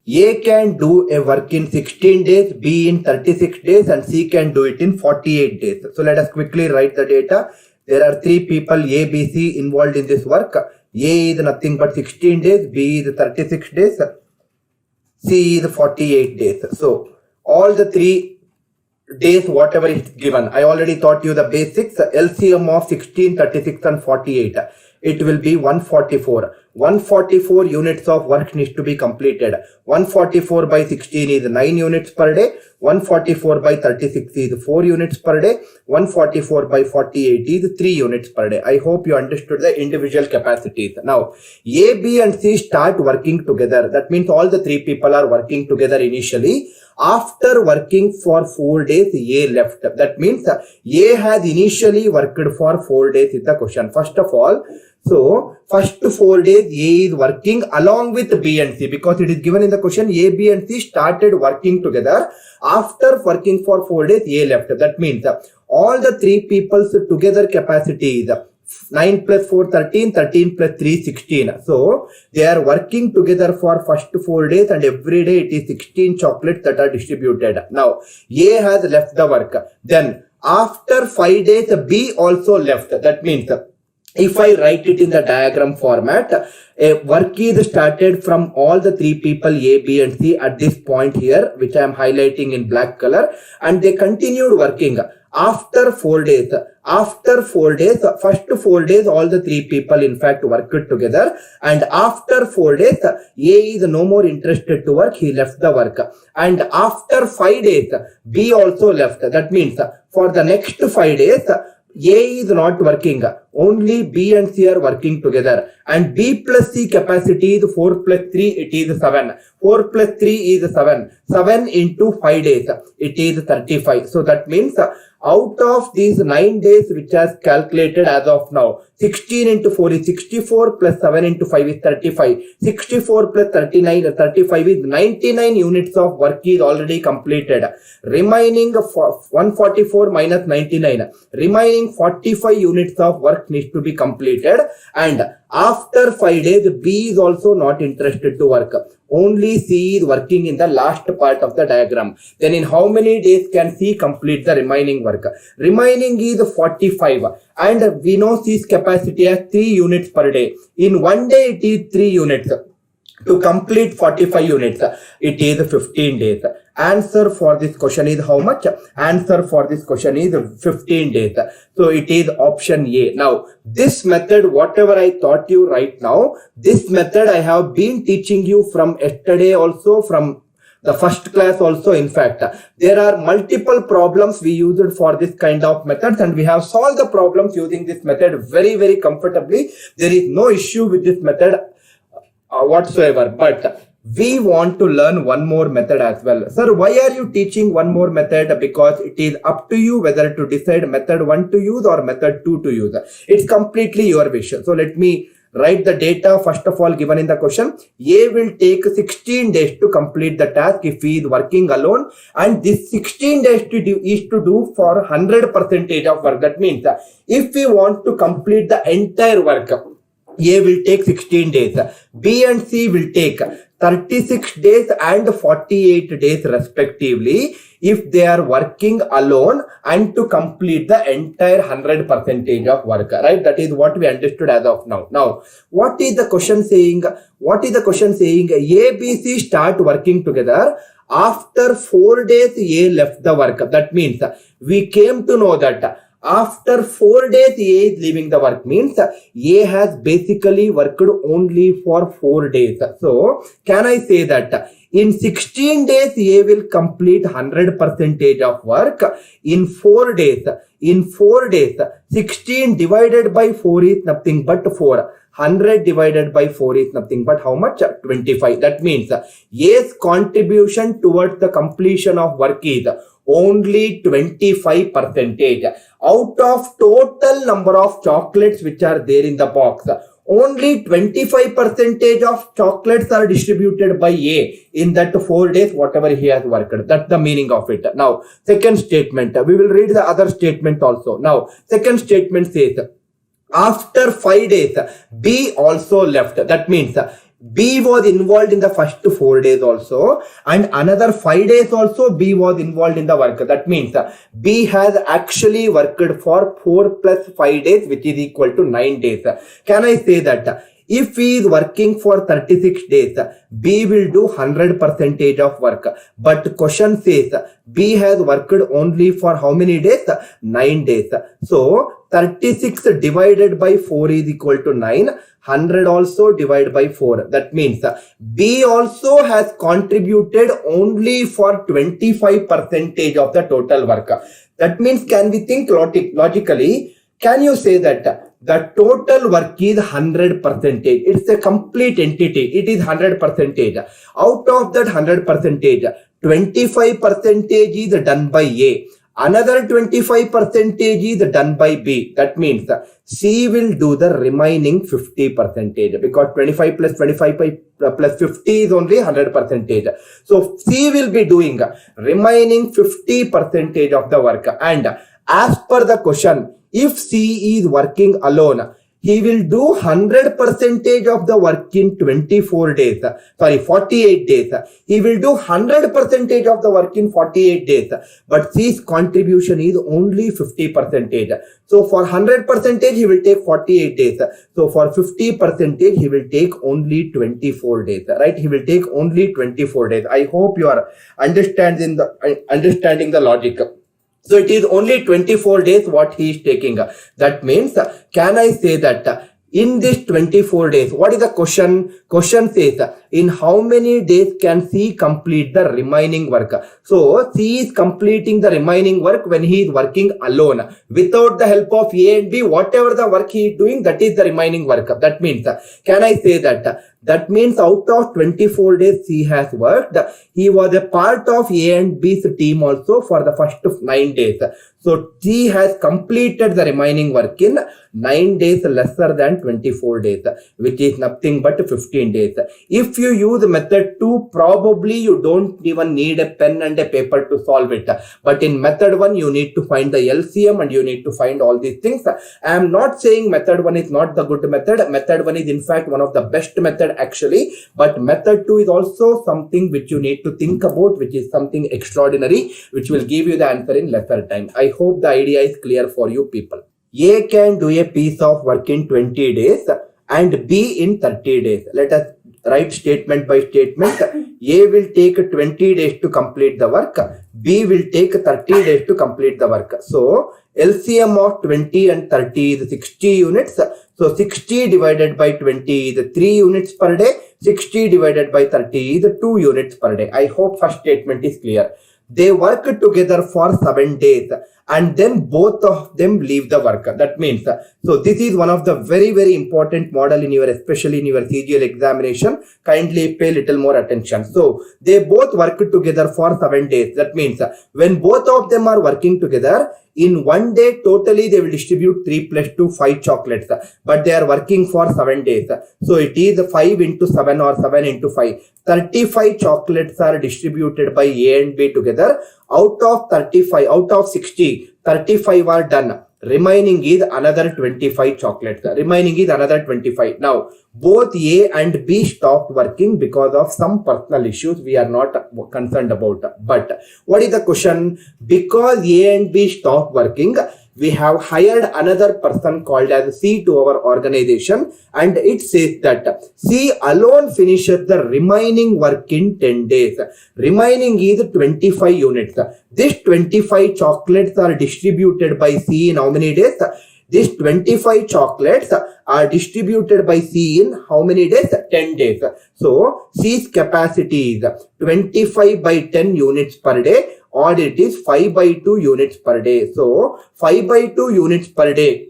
A can do a work in 16 days, B in 36 days, and C can do it in 48 days. So let us quickly write the data. There are 3 people A, B, C involved in this work. A is nothing but 16 days, B is 36 days, C is 48 days. So all the 3 days, whatever is given, I already taught you the basics. LCM of 16, 36 and 48. It will be 144. 144 units of work needs to be completed. 144 by 16 is 9 units per day. 144 by 36 is 4 units per day. 144 by 48 is 3 units per day. I hope you understood the individual capacities. Now, A, B and C start working together. That means all the 3 people are working together initially. After working for 4 days, A left. That means A has initially worked for 4 days is the question. First of all, so first 4 days A is working along with B and C, because it is given in the question A, B and C started working together. After working for 4 days, A left. That means all the 3 people's together capacity is 9 plus 4, 13, 13 plus 3, 16. So they are working together for first 4 days, and every day it is 16 chocolates that are distributed. Now A has left the work. Then after 5 days, B also left. That means if I write it in the diagram format, a work is started from all the 3 people A, B and C at this point here, which I am highlighting in black color, and they continued working. After 4 days, first 4 days, all the 3 people in fact worked together, and after 4 days, A is no more interested to work, he left the work. And after 5 days, B also left. That means for the next 5 days, A is not working, only B and C are working together, and B plus C capacity is 4 plus 3, it is 7. 4 plus 3 is 7. 7 into 5 days, it is 35. So that means out of these 9 days which has calculated as of now, 16 into 4 is 64, plus 7 into 5 is 35. 64 plus 35 is 99 units of work is already completed. Remaining 144 minus 99, remaining 45 units of work needs to be completed, and after 5 days, B is also not interested to work. Only C is working in the last part of the diagram. Then in how many days can C complete the remaining work? Remaining is 45, and we know C's capacity as 3 units per day. In 1 day it is 3 units. To complete 45 units, it is 15 days. Answer for this question is how much? Answer for this question is 15 days. So it is option A. Now, this method, whatever I taught you right now, this method I have been teaching you from yesterday also, from the first class also. In fact, there are multiple problems we used for this kind of methods, and we have solved the problems using this method very, very comfortably. There is no issue with this method whatsoever, but we want to learn one more method as well. Sir, why are you teaching one more method? Because it is up to you whether to decide method 1 to use or method 2 to use. It's completely your wish. So let me write the data first of all given in the question. A will take 16 days to complete the task if he is working alone, and this 16 days is to do for 100% of work. That means if we want to complete the entire work, A will take 16 days, B and C will take 36 days and 48 days respectively if they are working alone and to complete the entire 100% of work, right? That is what we understood as of now. Now, what is the question saying? What is the question saying? A, B, C start working together. After 4 days, A left the work. That means we came to know that after 4 days, A is leaving the work, means A has basically worked only for 4 days. So, can I say that in 16 days, A will complete 100% of work. In 4 days, 16 divided by 4 is nothing but 4. 100 divided by 4 is nothing but how much? 25. That means A's contribution towards the completion of work is only 25%. Out of total number of chocolates which are there in the box, only 25% of chocolates are distributed by A in that 4 days, whatever he has worked. That's the meaning of it. Now, second statement. We will read the other statement also. Now, second statement says, after 5 days, B also left. That means B was involved in the first 4 days also, and another 5 days also B was involved in the work. That means B has actually worked for 4 plus 5 days, which is equal to 9 days. Can I say that if he is working for 36 days, B will do 100% of work. But question says B has worked only for how many days? 9 days. So 36 divided by 4 is equal to 9. 100 also divided by 4. That means B also has contributed only for 25% of the total work. That means, can we think logically? Can you say that the total work is 100%? It's a complete entity. It is 100%. Out of that 100%, 25% is done by A. Another 25% is done by B. That means C will do the remaining 50%, because 25 plus 25 plus 50 is only 100%. So C will be doing remaining 50% of the work. And as per the question, if C is working alone, he will do 100% of the work in 48 days. He will do 100% of the work in 48 days. But C's contribution is only 50%. So for 100%, he will take 48 days. So for 50%, he will take only 24 days. Right? He will take only 24 days. I hope you are understanding the logic. So it is only 24 days what he is taking. That means, can I say that in this 24 days, what is the question? Question says, in how many days can C complete the remaining work? So C is completing the remaining work when he is working alone. Without the help of A and B, whatever the work he is doing, that is the remaining work. That means, can I say that? That means out of 24 days C has worked, he was a part of A and B's team also for the first 9 days. So C has completed the remaining work in 9 days lesser than 24 days, which is nothing but 15 days. If you use method 2, probably you don't even need a pen and a paper to solve it. But in method 1, you need to find the LCM and you need to find all these things. I am not saying method 1 is not the good method. Method 1 is in fact one of the best method actually. But method 2 is also something which you need to think about, which is something extraordinary, which will give you the answer in lesser time. I hope the idea is clear for you people. A can do a piece of work in 20 days and B in 30 days. Let us write statement by statement. A will take 20 days to complete the work. B will take 30 days to complete the work. So LCM of 20 and 30 is 60 units. So 60 divided by 20 is 3 units per day. 60 divided by 30 is 2 units per day. I hope first statement is clear. They work together for 7 days and then both of them leave the work. That means, so this is one of the very, very important model in your, especially in your CGL examination. Kindly pay little more attention. So they both work together for 7 days. That means when both of them are working together, in 1 day, totally they will distribute 3 plus 2, 5 chocolates. But they are working for 7 days. So it is 5 into 7 or 7 into 5. 35 chocolates are distributed by A and B together. Out of 35, out of 60, 35 are done. Remaining is another 25 chocolates. Remaining is another 25. Now, both A and B stopped working because of some personal issues we are not concerned about. But what is the question? Because A and B stopped working, we have hired another person called as C to our organization, and it says that C alone finishes the remaining work in 10 days. Remaining is 25 units. These 25 chocolates are distributed by C in how many days? These 25 chocolates are distributed by C in how many days? 10 days. So C's capacity is 25 by 10 units per day, or it is 5 by 2 units per day. So 5 by 2 units per day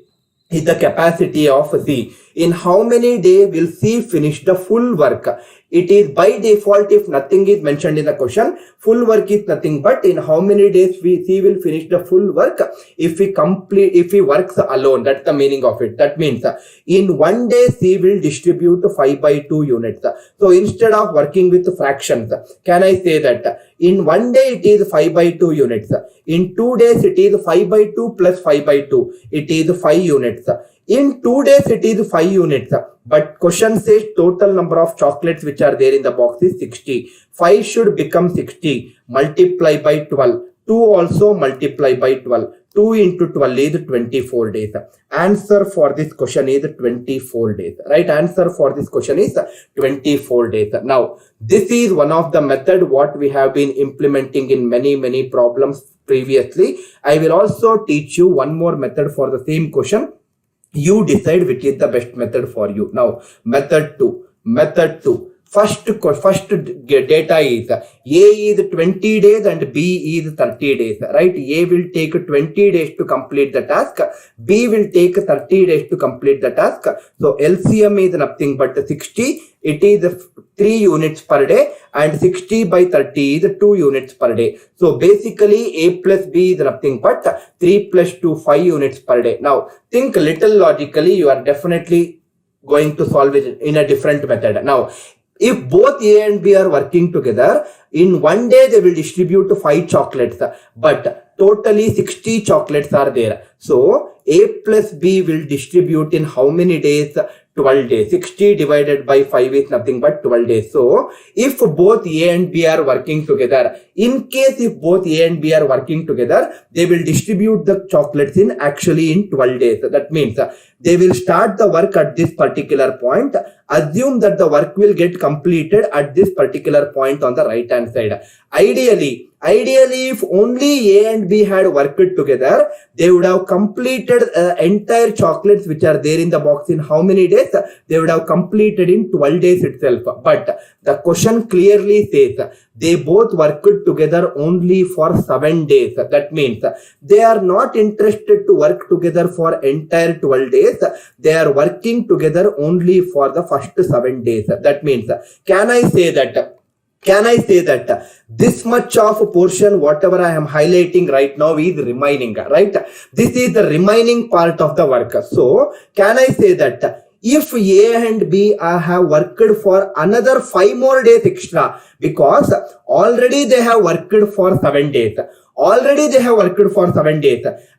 is the capacity of C. In how many days will C finish the full work? It is by default, if nothing is mentioned in the question, full work is nothing but in how many days C will finish the full work if he works alone. That's the meaning of it. That means in 1 day C will distribute 5 by 2 units. So instead of working with fractions, can I say that in 1 day it is 5 by 2 units. In 2 days it is 5 by 2 plus 5 by 2. It is 5 units. In 2 days it is 5 units. But question says total number of chocolates which are there in the box is 60. 5 should become 60. Multiply by 12. 2 also multiply by 12. 2 into 12 is 24 days. Answer for this question is 24 days. Right? Answer for this question is 24 days. Now, this is one of the method what we have been implementing in many problems previously. I will also teach you one more method for the same question. You decide which is the best method for you. Now, method 2. First data is A is 20 days and B is 30 days, right? A will take 20 days to complete the task. B will take 30 days to complete the task. So LCM is nothing but 60. It is 3 units per day and 60 by 30 is 2 units per day. So basically A plus B is nothing but 3 plus 2, 5 units per day. Now think little logically, you are definitely going to solve it in a different method. Now, if both A and B are working together, in one day they will distribute 5 chocolates, but totally 60 chocolates are there. So A plus B will distribute in how many days? 12 days. 60 divided by 5 is nothing but 12 days. So if both A and B are working together, in case if both A and B are working together, they will distribute the chocolates in 12 days. That means they will start the work at this particular point. Assume that the work will get completed at this particular point on the right hand side. Ideally, if only A and B had worked together, they would have completed entire chocolates which are there in the box in how many days? They would have completed in 12 days itself. But the question clearly says they both worked together only for 7 days. That means they are not interested to work together for entire 12 days. They are working together only for the first 7 days. That means, can I say that this much of a portion, whatever I am highlighting right now, is remaining, right? This is the remaining part of the work. So, can I say that if A and B have worked for another 5 more days extra, because already they have worked for 7 days.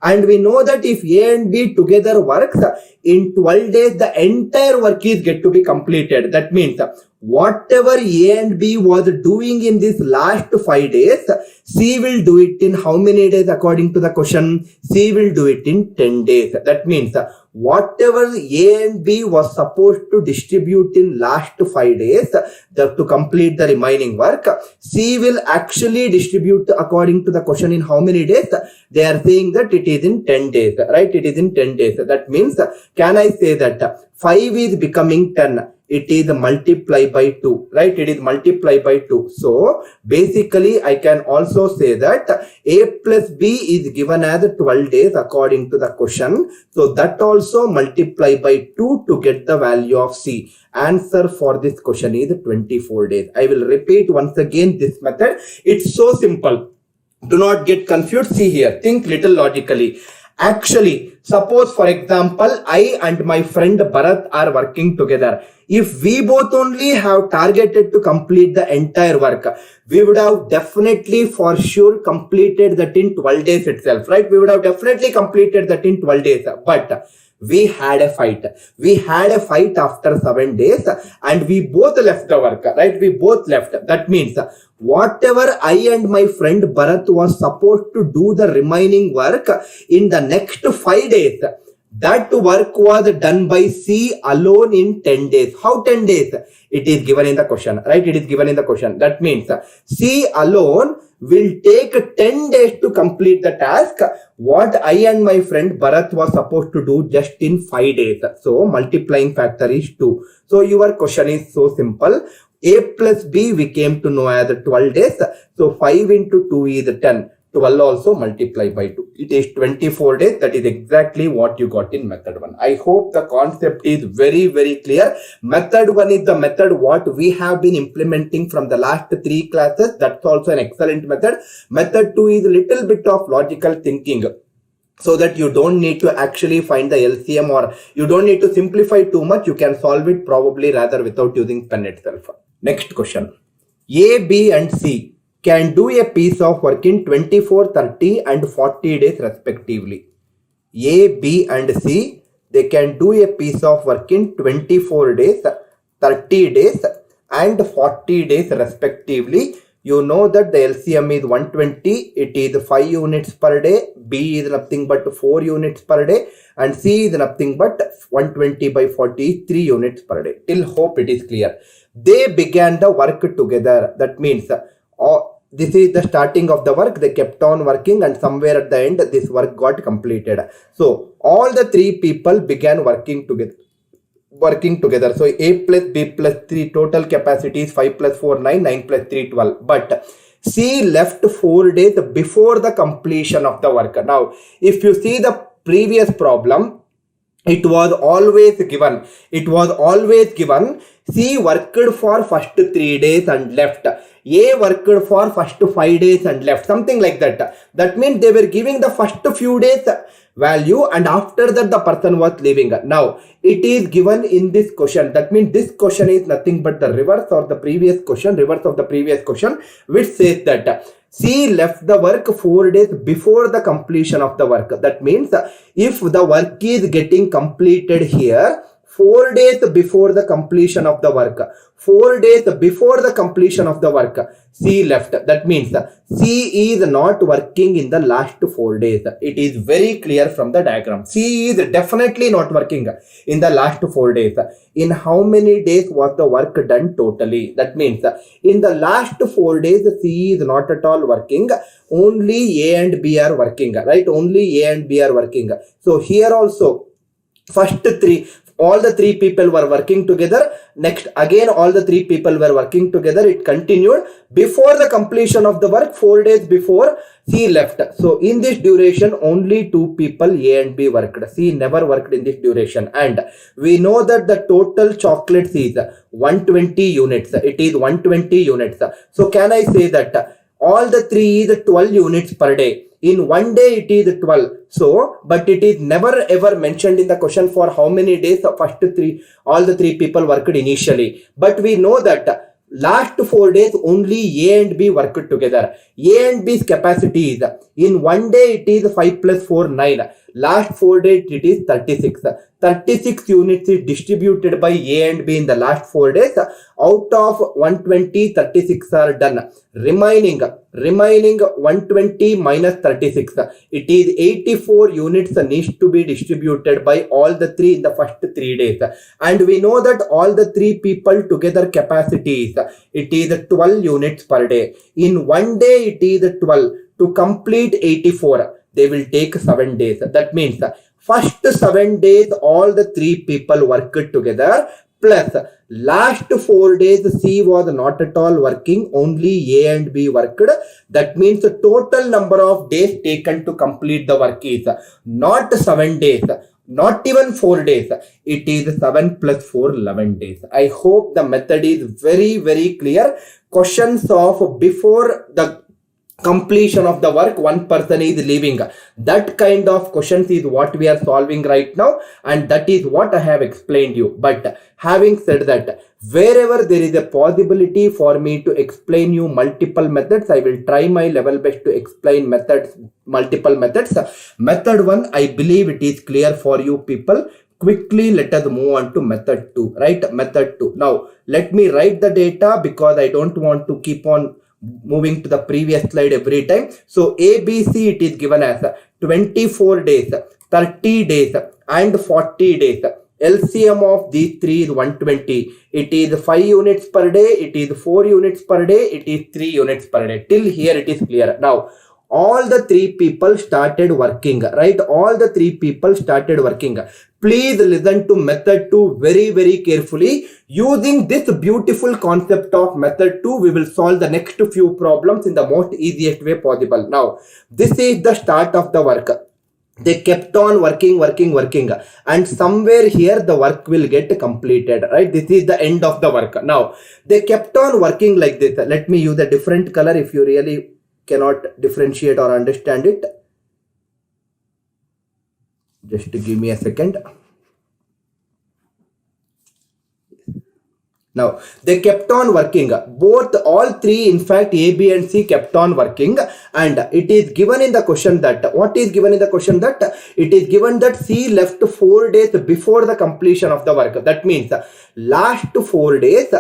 And we know that if A and B together works, in 12 days, the entire work is get to be completed. That means whatever A and B was doing in this last 5 days, C will do it in how many days according to the question? C will do it in 10 days. That means whatever A and B was supposed to distribute in last 5 days to complete the remaining work, C will actually distribute according to the question in how many days? They are saying that it is in 10 days, right? It is in 10 days. That means, can I say that 5 is becoming 10? It is multiply by 2, right? It is multiply by 2. So basically I can also say that A plus B is given as 12 days according to the question. So that also multiply by 2 to get the value of C. Answer for this question is 24 days. I will repeat once again this method. It's so simple. Do not get confused. See here. Think little logically. Actually, suppose for example, I and my friend Bharat are working together. If we both only have targeted to complete the entire work, we would have definitely for sure completed that in 12 days itself, right? We would have definitely completed that in 12 days. But we had a fight. After 7 days and we both left the work, right? We both left. That means whatever I and my friend Bharat was supposed to do the remaining work in the next 5 days, that work was done by C alone in 10 days. How 10 days? It is given in the question, right? It is given in the question. That means C alone will take 10 days to complete the task what I and my friend Bharat was supposed to do just in 5 days. So multiplying factor is 2. So your question is so simple. A plus B we came to know as 12 days. So 5 into 2 is 10. 12 also multiply by 2. It is 24 days. That is exactly what you got in method 1. I hope the concept is very clear. Method 1 is the method what we have been implementing from the last 3 classes. That's also an excellent method. Method 2 is a little bit of logical thinking, so that you don't need to actually find the LCM or you don't need to simplify too much. You can solve it probably rather without using pen itself. Next question. A, B and C can do a piece of work in 24, 30 and 40 days respectively. A, B and C, they can do a piece of work in 24 days, 30 days and 40 days respectively. You know that the LCM is 120, it is 5 units per day, B is nothing but 4 units per day, and C is nothing but 120 by 40, 3 units per day. Till hope it is clear. They began the work together. That means this is the starting of the work. They kept on working, and somewhere at the end this work got completed. So all the 3 people began working together. So A plus B plus 3 total capacity is 5 plus 4 9, 9 plus 3 12. But C left 4 days before the completion of the work. Now if you see the previous problem, it was always given C worked for first 3 days and left, A worked for first 5 days and left, something like that. That means they were giving the first few days value, and after that the person was leaving. Now it is given in this question. That means this question is nothing but the reverse of the previous question, which says that C left the work 4 days before the completion of the work. That means if the work is getting completed here 4 days before the completion of the work, 4 days before the completion of the work, C left. That means C is not working in the last 4 days. It is very clear from the diagram. C is definitely not working in the last 4 days. In how many days was the work done totally? That means in the last 4 days, C is not at all working. Only A and B are working, right? Only A and B are working. So here also, all the 3 people were working together. Next, again, all the 3 people were working together. It continued before the completion of the work, 4 days before C left. So in this duration, only 2 people, A and B, worked. C never worked in this duration. And we know that the total chocolates is 120 units. It is 120 units. So can I say that all the 3 is 12 units per day? In 1 day it is 12. So, but it is never ever mentioned in the question for how many days all the 3 people worked initially. But we know that last 4 days only A and B worked together. A and B's capacity is, in 1 day it is 5 plus 4 9. Last 4 days it is 36. 36 units is distributed by A and B in the last 4 days. Out of 120, 36 are done. Remaining 120 minus 36. It is 84 units needs to be distributed by all the 3 in the first 3 days. And we know that all the 3 people together capacity is, it is 12 units per day. In 1 day it is 12. To complete 84, they will take 7 days. That means first 7 days all the 3 people worked together, plus last 4 days C was not at all working, only A and B worked. That means the total number of days taken to complete the work is not 7 days, not even 4 days. It is 7 plus 4, 11 days. I hope the method is very, very clear. Questions of before the completion of the work, one person is leaving. That kind of questions is what we are solving right now, and that is what I have explained you. But having said that, wherever there is a possibility for me to explain you multiple methods, I will try my level best to explain multiple methods. Method 1, I believe it is clear for you people. Quickly let us move on to method 2, right? Method 2. Now let me write the data because I don't want to keep on moving to the previous slide every time. So ABC, it is given as 24 days, 30 days and 40 days. LCM of these 3 is 120. It is 5 units per day, it is 4 units per day, it is 3 units per day. Till here it is clear. Now all the 3 people started working, right? All the 3 people started working. Please listen to method 2 very, very carefully. Using this beautiful concept of method 2, we will solve the next few problems in the most easiest way possible. Now, this is the start of the work. They kept on working, and somewhere here the work will get completed, right? This is the end of the work. Now, they kept on working like this. Let me use a different color if you really cannot differentiate or understand it. Just give me a second. Now, they kept on working. All three, in fact, A, B and C kept on working, and it is given in the question that, what is given in the question that, it is given that C left 4 days before the completion of the work. That means, last 4 days,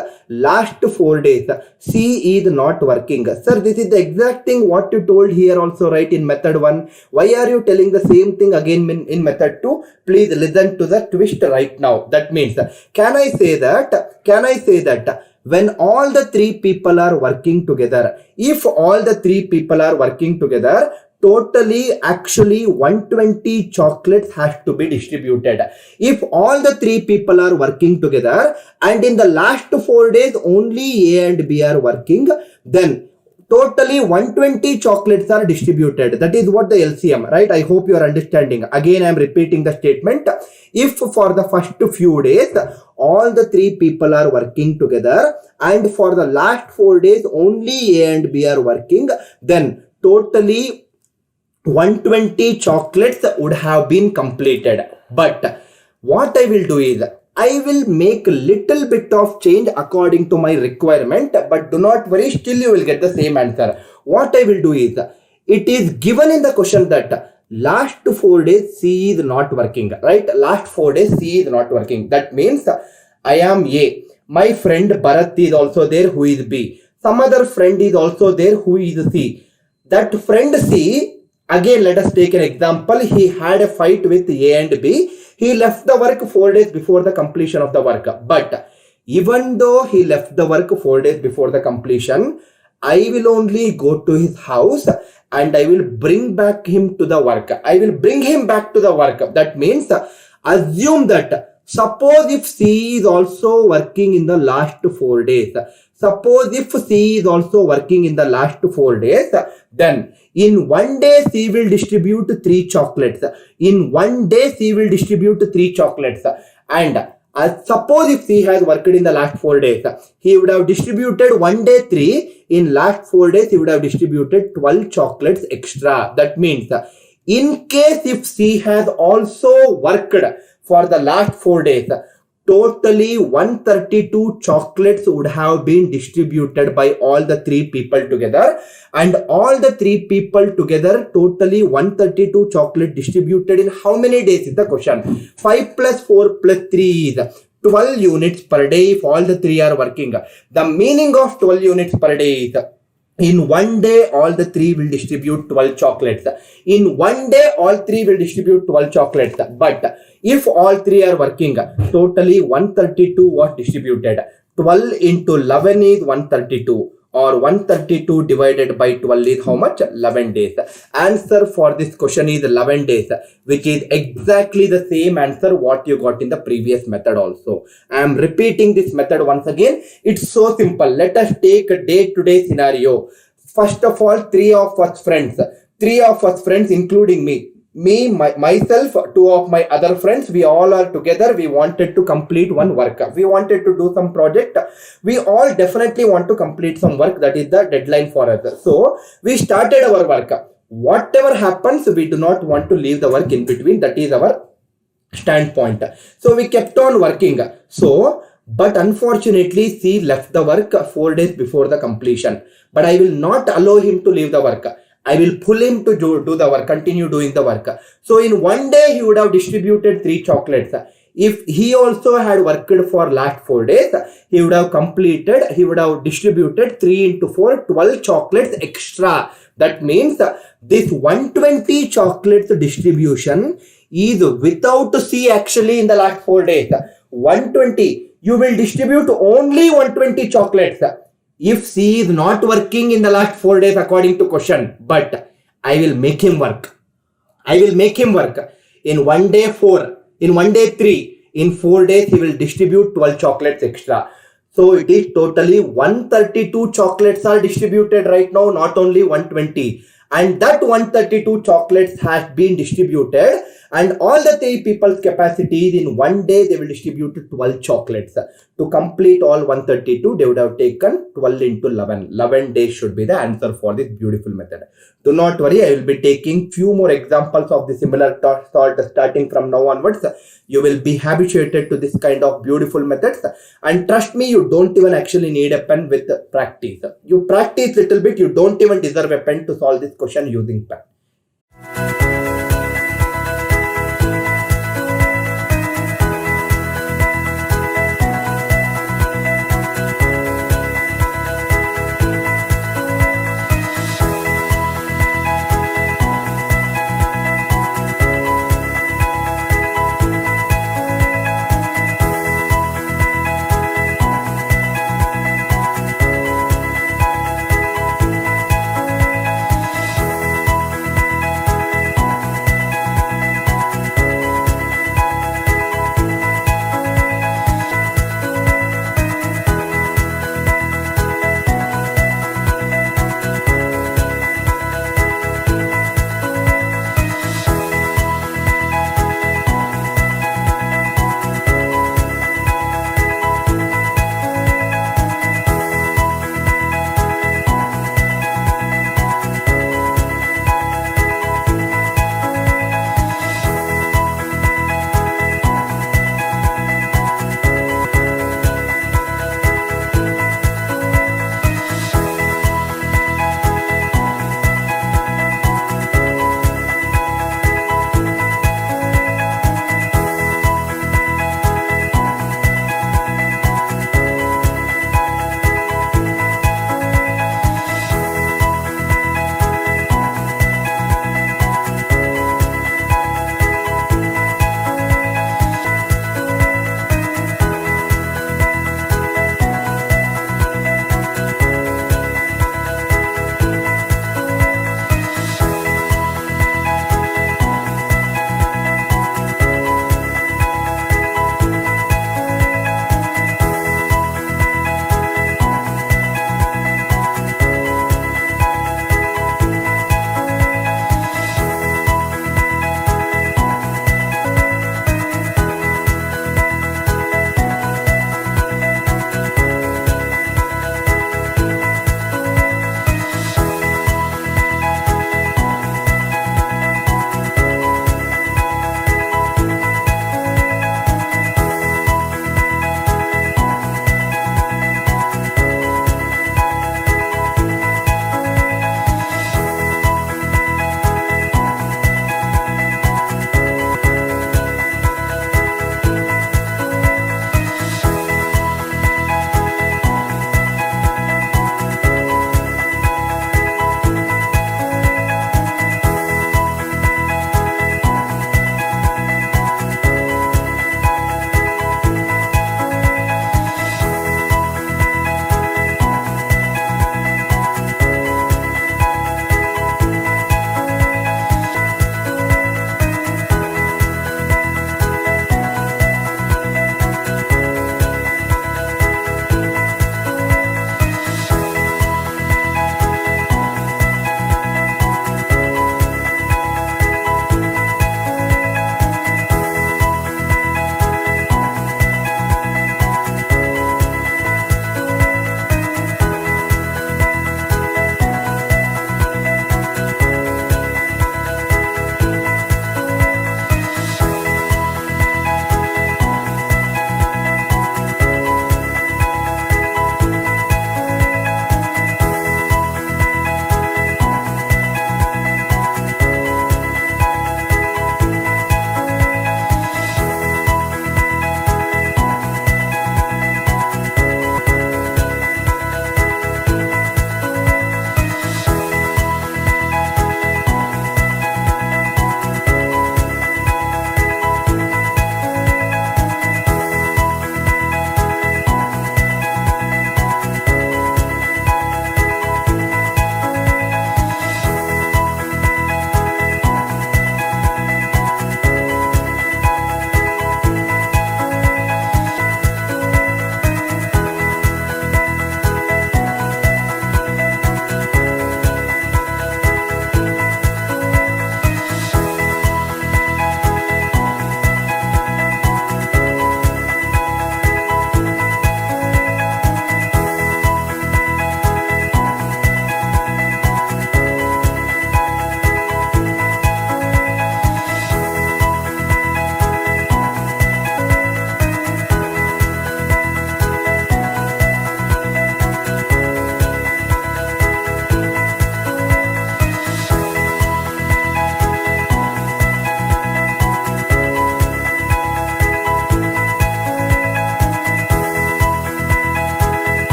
C is not working. Sir, this is the exact thing what you told here also, right, in method 1. Why are you telling the same thing again in method 2? Please listen to the twist right now. That means, can I say that when all the three people are working together, if all the three people are working together, totally actually 120 chocolates has to be distributed. If all the three people are working together and in the last 4 days only A and B are working, then totally 120 chocolates are distributed. That is what the LCM, right? I hope you are understanding. Again, I am repeating the statement. If for the first few days, all the three people are working together and for the last 4 days, only A and B are working, then totally 120 chocolates would have been completed. But what I will do is, I will make a little bit of change according to my requirement, but do not worry, still you will get the same answer. What I will do is, it is given in the question that last 4 days C is not working, right? Last 4 days C is not working. That means I am A. My friend Bharat is also there, who is B. Some other friend is also there, who is C. That friend C, again let us take an example. He had a fight with A and B. He left the work 4 days before the completion of the work. But even though he left the work 4 days before the completion, I will only go to his house and I will bring back him to the work. I will bring him back to the work. That means, assume that, suppose if C is also working in the last 4 days. Suppose if C is also working in the last 4 days, then in 1 day C will distribute 3 chocolates. In 1 day C will distribute 3 chocolates. And suppose if C has worked in the last 4 days, he would have distributed 1 day 3. In last 4 days, he would have distributed 12 chocolates extra. That means, in case if C has also worked for the last 4 days, totally 132 chocolates would have been distributed by all the three people together, and all the three people together totally 132 chocolate distributed in how many days is the question. 5 plus 4 plus 3 is 12 units per day if all the three are working. The meaning of 12 units per day is, in 1 day, all the three will distribute 12 chocolates. In 1 day, all three will distribute 12 chocolates. But if all three are working, totally 132 was distributed. 12 into 11 is 132. Or 132 divided by 12 is how much? 11 days. Answer for this question is 11 days, which is exactly the same answer what you got in the previous method also. I am repeating this method once again. It's so simple. Let us take a day-to-day scenario. First of all, three of us friends, including me, myself, 2 of my other friends, we all are together. We wanted to complete one work. We wanted to do some project. We all definitely want to complete some work. That is the deadline for us. So we started our work. Whatever happens, we do not want to leave the work in between. That is our standpoint. So we kept on working. But unfortunately, C left the work 4 days before the completion. But I will not allow him to leave the work. I will pull him to do the work, continue doing the work. So in 1 day, he would have distributed 3 chocolates. If he also had worked for last 4 days, he would have distributed 3 into 4, 12 chocolates extra. That means this 120 chocolates distribution is without C actually in the last 4 days. 120, you will distribute only 120 chocolates. If C is not working in the last 4 days according to question, but I will make him work. In 1 day 4, in 1 day 3, in 4 days he will distribute 12 chocolates extra. So it is totally 132 chocolates are distributed right now, not only 120. And that 132 chocolates has been distributed And all the 3 people's capacities in one day, they will distribute 12 chocolates. To complete all 132, they would have taken 12 into 11. 11 days should be the answer for this beautiful method. Do not worry, I will be taking few more examples of the similar sort starting from now onwards. You will be habituated to this kind of beautiful methods. And trust me, you don't even actually need a pen with practice. You practice little bit, you don't even deserve a pen to solve this question using pen.